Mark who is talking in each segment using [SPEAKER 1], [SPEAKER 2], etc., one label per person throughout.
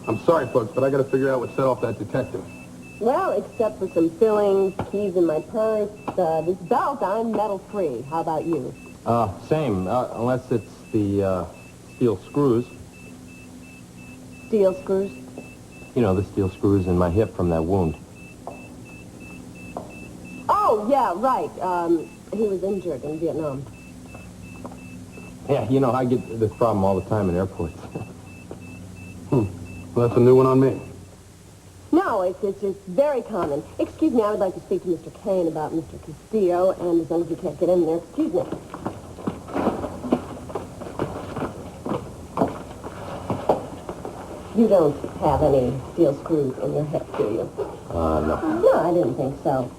[SPEAKER 1] I'm sorry, folks, but I got to figure out what set off that detective.
[SPEAKER 2] Well, except for some fillings, keys in my purse, this belt, I'm metal-free. How about you?
[SPEAKER 3] Same, unless it's the, steel screws.
[SPEAKER 2] Steel screws?
[SPEAKER 3] You know, the steel screws in my hip from that wound.
[SPEAKER 2] Oh, yeah, right. He was injured in Vietnam.
[SPEAKER 3] Yeah, you know, I get this problem all the time in airports.
[SPEAKER 1] Well, that's a new one on me.
[SPEAKER 2] No, it's very common. Excuse me, I would like to speak to Mr. Cain about Mr. Castillo, and as long as you can't get in there, excuse me. You don't have any steel screws in your hip, do you?
[SPEAKER 3] No.
[SPEAKER 2] No, I didn't think so.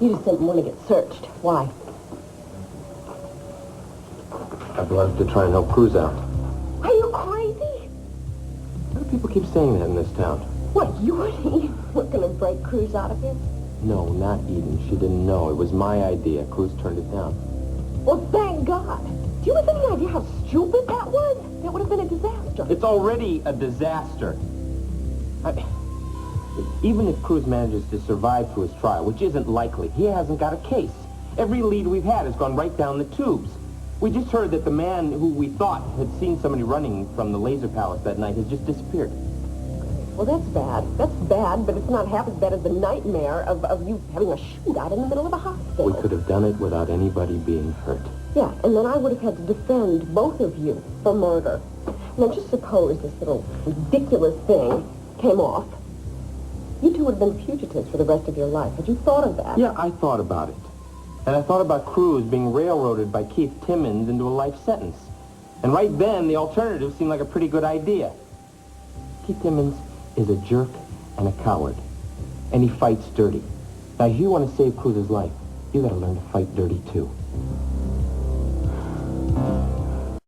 [SPEAKER 2] You just didn't want to get searched. Why?
[SPEAKER 3] I'd love to try and help Cruz out.
[SPEAKER 2] Are you crazy?
[SPEAKER 3] Why do people keep saying that in this town?
[SPEAKER 2] What, you and Eden were going to break Cruz out of here?
[SPEAKER 3] No, not Eden. She didn't know. It was my idea. Cruz turned it down.
[SPEAKER 2] Well, thank God. Do you have any idea how stupid that was? That would have been a disaster.
[SPEAKER 3] It's already a disaster. Even if Cruz manages to survive through his trial, which isn't likely, he hasn't got a case. Every lead we've had has gone right down the tubes. We just heard that the man who we thought had seen somebody running from the laser palace that night has just disappeared.
[SPEAKER 2] Well, that's bad. That's bad, but it's not half as bad as the nightmare of you having a shootout in the middle of a hospital.
[SPEAKER 3] We could have done it without anybody being hurt.
[SPEAKER 2] Yeah, and then I would have had to defend both of you for murder. Now, just suppose this little ridiculous thing came off. You two would have been fugitives for the rest of your life. Had you thought of that?
[SPEAKER 3] Yeah, I thought about it. And I thought about Cruz being railroaded by Keith Timmons into a life sentence. And right then, the alternative seemed like a pretty good idea. Keith Timmons is a jerk and a coward. And he fights dirty. Now, if you want to save Cruz's life, you got to learn to fight dirty, too.